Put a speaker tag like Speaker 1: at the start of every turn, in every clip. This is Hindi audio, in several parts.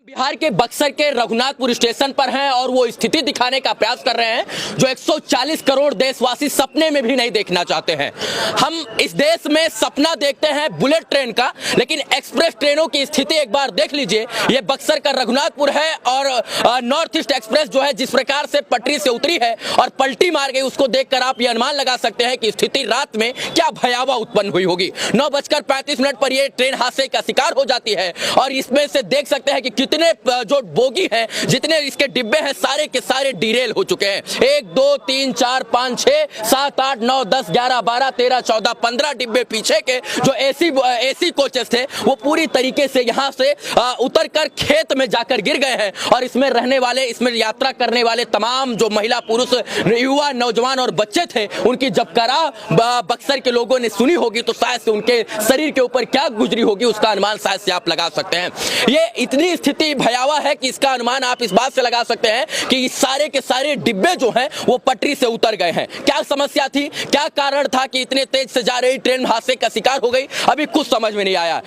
Speaker 1: बिहार के बक्सर के रघुनाथपुर स्टेशन पर हैं और वो स्थिति दिखाने का प्रयास कर रहे हैं जो 140 करोड़ देशवासी सपने में भी नहीं देखना चाहते हैं। हम इस देश में सपना देखते हैं बुलेट ट्रेन का, लेकिन एक्सप्रेस ट्रेनों की स्थिति एक बार देख लीजिए। ये बक्सर का रघुनाथपुर है और नॉर्थ ईस्ट एक्सप्रेस जो है जिस प्रकार से पटरी से उतरी है और पलटी मार गई, उसको देखकर आप ये अनुमान लगा सकते हैं कि स्थिति रात में क्या भयावह उत्पन्न हुई होगी। 9:35 पर यह ट्रेन हादसे का शिकार हो जाती है और इसमें से देख सकते हैं कि कितने जो बोगी हैं, जितने इसके डिब्बे हैं, सारे के सारे डिरेल हो चुके हैं। 1 2 3 4 5 6 7 8 9 10 11 12 13 14 15 डिब्बे पीछे के जो एसी कोचेस थे वो पूरी तरीके से यहाँ से उतरकर खेत में जाकर गिर गए हैं और इसमें रहने वाले, इसमें यात्रा करने वाले तमाम जो महिला, पुरुष, युवा, नौजवान और बच्चे थे, उनकी जब करा बक्सर के लोगों ने सुनी होगी तो शायद से उनके शरीर के ऊपर क्या गुजरी होगी उसका अनुमान शायद से आप लगा सकते हैं। ये इतनी स्थिति भयावह है कि इसका अनुमान आप इस बात से लगा सकते हैं कि सारे के सारे डिब्बे जो हैं वो पटरी से उतर गए हैं। क्या समस्या थी, क्या कारण था कि इतने तेज से जा रही ट्रेन हादसे का शिकार हो गई, अभी कुछ समझ में नहीं आया।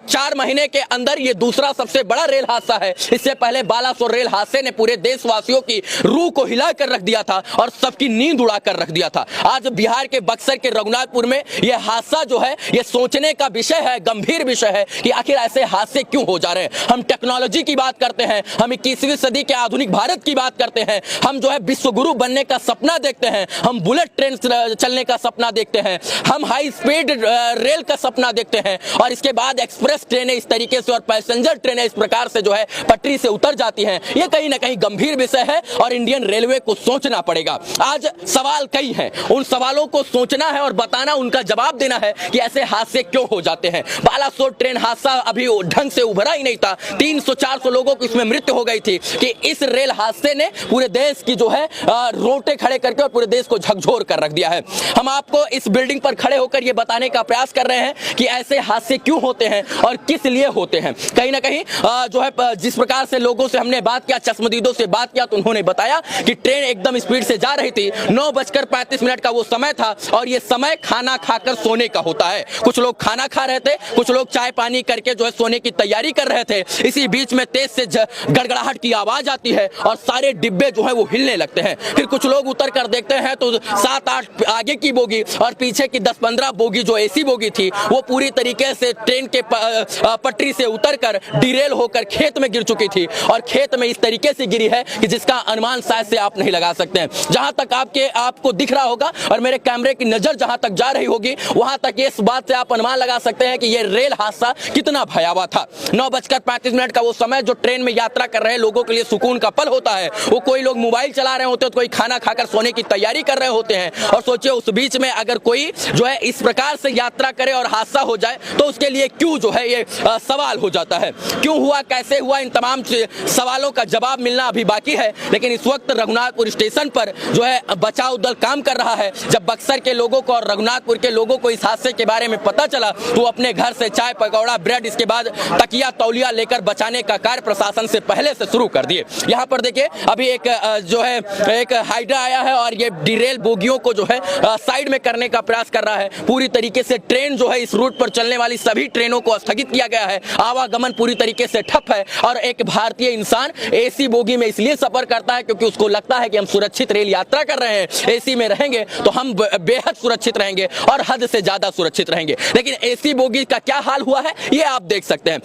Speaker 1: 4 महीने के अंदर ये दूसरा सबसे बड़ा रेल हादसा है। इससे पहले बालासोर रेल हादसे ने पूरे देशवासियों की रूह को हिला कर रख दिया था और सबकी नींद उड़ा कर रख दिया था। आज बिहार के बक्सर के रघुनाथपुर में यह हादसा जो है ये सोचने का विषय है, गंभीर विषय है कि आखिर ऐसे हादसे क्यों हो जा रहे हैं। हम टेक्नोलॉजी की बात करते हैं, हम 21वीं सदी के आधुनिक भारत की बात करते हैं, हम जो है विश्व गुरु बनने का सपना देखते हैं, हम बुलेट ट्रेन चलने का सपना देखते हैं, हम हाई स्पीड रेल का सपना देखते हैं और इसके बाद एक्सप्रेस ट्रेनें इस तरीके से और पैसेंजर ट्रेनें इस प्रकार से जो है पटरी से उतर जाती हैं। ये कहीं ना कहीं गंभीर विषय है और इंडियन रेलवे को सोचना पड़ेगा। आज सवाल कई हैं, उन सवालों को सोचना है और बताना, उनका जवाब देना है कि ऐसे हादसे क्यों हो जाते हैं। बालासोर ट्रेन हादसा अभी ढंग से उभरा ही नहीं था, 300-400 लोगों की इसमें मृत्यु हो गई थी कि इस रेल हादसे ने पूरे देश की जो है रोटे खड़े करके और पूरे देश को झकझोर कर रख दिया है। हम आपको इस बिल्डिंग पर खड़े होकर ये बताने का प्रयास कर रहे हैं कि ऐसे हादसे क्यों होते हैं और किस लिए होते हैं। कहीं ना कहीं जो है जिस प्रकार से लोगों से हमने बात किया, चश्मदीदों से बात किया, तो उन्होंने बताया कि ट्रेन एकदम स्पीड से जा रही थी। 9:35 का वो समय था और ये समय खाना खाकर सोने का होता है। कुछ लोग खाना खा रहे थे, कुछ लोग चाय पानी करके जो है सोने की तैयारी कर रहे थे। इसी बीच में तेज से गड़गड़ाहट की आवाज आती है और सारे डिब्बे जो है वो हिलने लगते हैं। फिर कुछ लोग उतर कर देखते हैं तो 7-8 आगे की बोगी और पीछे की 10-15 बोगी जो एसी बोगी थी वो पूरी तरीके से ट्रेन के पटरी से उतरकर डिरेल होकर खेत में गिर चुकी थी और खेत में इस तरीके से गिरी है कि जिसका अनुमान शायद से आप नहीं लगा सकते हैं। जहां तक आपको दिख रहा होगा और मेरे कैमरे की नजर जहां तक जा रही होगी वहां तक इस बात से आप अनुमान लगा सकते हैं कि यह रेल हादसा कितना भयावह था। 9:35 का वो समय जो ट्रेन में यात्रा कर रहे लोगों के लिए सुकून का पल होता है। वो कोई लोग मोबाइल चला रहे होते हैं, तो कोई खाना खाकर सोने की तैयारी कर रहे होते हैं और सोचिए उस बीच में अगर कोई जो है इस प्रकार से यात्रा करे और हादसा हो जाए तो उसके लिए क्यों जो है ये सवाल हो जाता है। क्यों हुआ, कैसे हुआ, इन तमाम सवालों का जवाब मिलना अभी बाकी है। लेकिन इस वक्त रघुनाथपुर स्टेशन पर जो है बचाव दल काम कर रहा है। जब बक्सर के लोगों को और रघुनाथपुर के लोगों को इस हादसे के बारे में पता चला तो अपने घर से चाय, पकौड़ा, ब्रेड, इसके बाद तकिया, तौलिया लेकर बचाने का कार्य प्रशासन से पहले से शुरू कर दिए। यहाँ पर देखिए अभी एक जो है एक हाइड्रा आया है और ये डिरेल बोगियों को जो है साइड में करने का प्रयास कर रहा है। पूरी तरीके से ट्रेन जो है इस रूट पर चलने वाली सभी ट्रेनों को स्थगित किया गया है। आवागमन पूरी तरीके से ठप है और एक भारतीय इंसान एसी बोगी में इसलिए सफर करता है क्योंकि उसको लगता है कि हम सुरक्षित रेल यात्रा कर रहे हैं, एसी में रहेंगे तो हम बेहद सुरक्षित रहेंगे और हद से ज्यादा सुरक्षित रहेंगे। लेकिन एसी बोगी का क्या हाल हुआ है ये आप देख सकते हैं।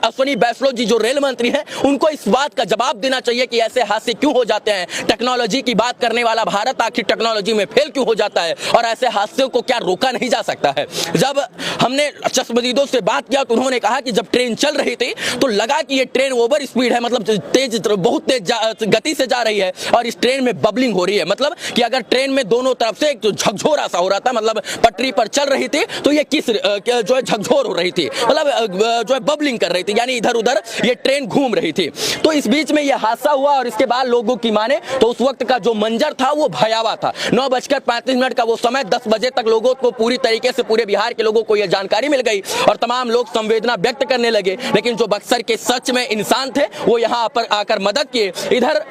Speaker 1: अश्विनी वैष्णव जी जो रेल मंत्री हैं उनको इस बात का जवाब देना चाहिए कि ऐसे हादसे क्यों हो जाते हैं। टेक्नोलॉजी की बात करने वाला भारत आखिर टेक्नोलॉजी में फेल क्यों हो जाता है और ऐसे हादसों को क्या रोका नहीं जा सकता है। जब हमने चश्मदीदों से बात किया तो उन्होंने कहा कि जब ट्रेन चल रही थी तो लगा कि ये ट्रेन ओवर स्पीड है, मतलब तेज, बहुत तेज गति से जा रही है और इस ट्रेन में बबलिंग हो रही है। मतलब कि अगर ट्रेन में दोनों तरफ से एक झकझोरा सा हो रहा था, मतलब पटरी पर चल रही थी तो ये किस जो है झकझोर हो रही थी, मतलब जो है बबलिंग कर रही थी, यानी इधर उधर ये ट्रेन घूम रही थी। तो इस बीच में ये हादसा हुआ और इसके बाद लोगों की माने तो उस वक्त का जो मंजर था वो भयावह था। 9:35 का वो समय 10 बजे तक लोगों को पूरी तरीके से, पूरे बिहार के लोगों को यह जानकारी मिल गई और तमाम लोग संवेदना व्यक्त करने लगे। लेकिन जो बक्सर के सच में इंसान थे वो यहाँ पर आकर मदद किए। इधर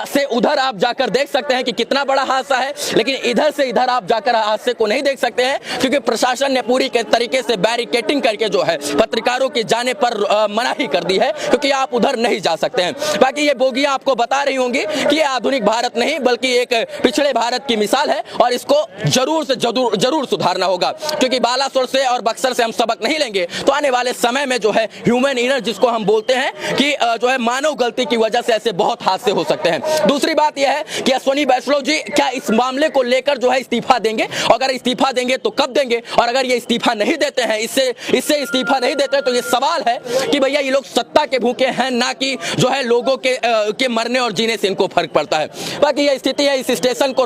Speaker 1: से उधर आप जाकर देख सकते हैं कि कितना बड़ा हादसा है, लेकिन इधर से इधर आप जाकर हादसे को नहीं देख सकते हैं क्योंकि प्रशासन ने पूरी तरीके से बैरिकेटिंग करके जो है पत्रकारों के जाने पर मनाही कर दी है क्योंकि आप उधर नहीं जा सकते हैं। बाकी ये बोगियां आपको बता रही होंगी कि ये आधुनिक भारत नहीं बल्कि एक पिछड़े भारत की मिसाल है और इसको जरूर से जरूर सुधारना होगा, क्योंकि बालासोर से और बक्सर से हम सबक नहीं लेंगे तो आने वाले समय में जो है ह्यूमन एरर जिसको हम बोलते हैं कि जो है मानव गलती की वजह से ऐसे बहुत हादसे हो सकते हैं। दूसरी बात यह है कि अश्विनी वैष्णव जी क्या इस मामले को लेकर जो है इस्तीफा देंगे, अगर इस्तीफा देंगे तो कब देंगे, और अगर ये इस्तीफा नहीं देते हैं, इससे इस्तीफा नहीं देते तो ये सवाल है कि भैया ये लोग सत्ता के भूखे हैं ना कि जो है लोगों के मरने और जीने से इनको फर्क पड़ता है। बाकी ये स्थिति है, इस स्टेशन को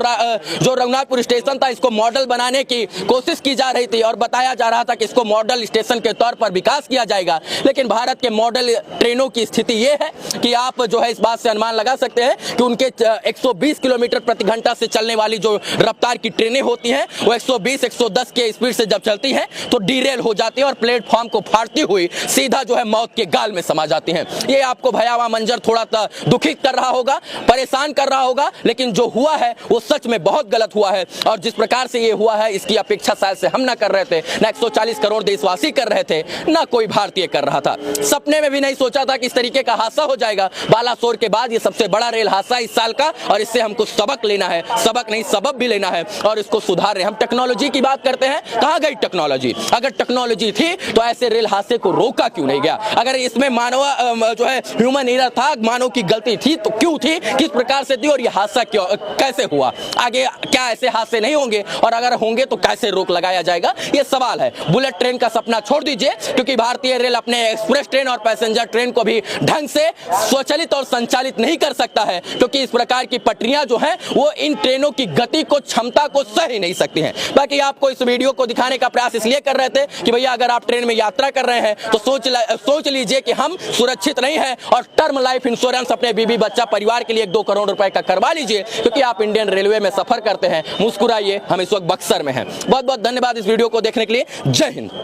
Speaker 1: जो रघुनाथपुर स्टेशन था इसको मॉडल बनाने की कोशिश की जा रही थी और बताया जा रहा था कि इसको मॉडल स्टेशन के तौर पर विकास किया जाएगा, लेकिन भारत के मॉडल ट्रेनों की स्थिति ये है कि आप जो है इस बात से अनुमान लगा सकते हैं कि उनके 120 किलोमीटर प्रति घंटा से चलने वाली जो रफ्तार की ट्रेनें होती हैं वो 120-110 के स्पीड से जब चलती हैं तो डीरेल हो जाती है और प्लेटफॉर्म को फाड़ती हुई सीधा जो है मौत के गाल में समा जाती हैं। ये आपको भयावह मंजर थोड़ा दुखित कर रहा होगा, परेशान कर रहा होगा, लेकिन जो हुआ है वो सच में बहुत गलत हुआ है और जिस प्रकार से ये हुआ है इसकी अपेक्षा शायद से हम ना कर रहे थे, ना 140 करोड़ देशवासी कर रहे थे, ना कोई भारतीय कर रहा था। सपने में भी नहीं सोचा था कि इस तरीके का हादसा हो जाएगा। बालासोर के बाद ये सबसे बड़ा रेल हादसा इस साल का और इससे हमको सबक लेना है, सबक नहीं सबब भी लेना है और इसको सुधार रहे। हम टेक्नोलॉजी की बात करते हैं, कहां गई टेक्नोलॉजी? अगर टेक्नोलॉजी थी तो ऐसे रेल हादसे को रोका क्यों नहीं गया? अगर इसमें मानव जो है ह्यूमन एरर था, मानव की गलती थी तो क्यों थी, किस प्रकार से थी और ये हादसा क्यों कैसे हुआ? आगे क्या ऐसे हादसे नहीं होंगे और अगर होंगे तो कैसे रोक लगाया जाएगा, ये सवाल है। बुलेट ट्रेन का सपना छोड़ दीजिए, क्योंकि भारतीय रेल अपने एक्सप्रेस ट्रेन और पैसेंजर ट्रेन को भी ढंग से स्वचालित और संचालित नहीं कर सकता है, क्योंकि इस प्रकार की पटरियां जो हैं वो इन ट्रेनों की गति को, क्षमता को सह ही नहीं सकती हैं। बाकी आपको इस वीडियो को दिखाने का प्रयास इसलिए कर रहे थे कि भैया अगर आप ट्रेन में यात्रा कर रहे हैं तो सोच लीजिए कि हम सुरक्षित नहीं हैं और टर्म लाइफ इंश्योरेंस अपने बीबी बच्चा परिवार के लिए 1-2 करोड़ रुपए का करवा लीजिए, क्योंकि आप इंडियन रेलवे में सफर करते हैं। मुस्कुराइए, हम इस वक्त बक्सर में हैं। बहुत बहुत धन्यवाद इस वीडियो को देखने के लिए। जय हिंद।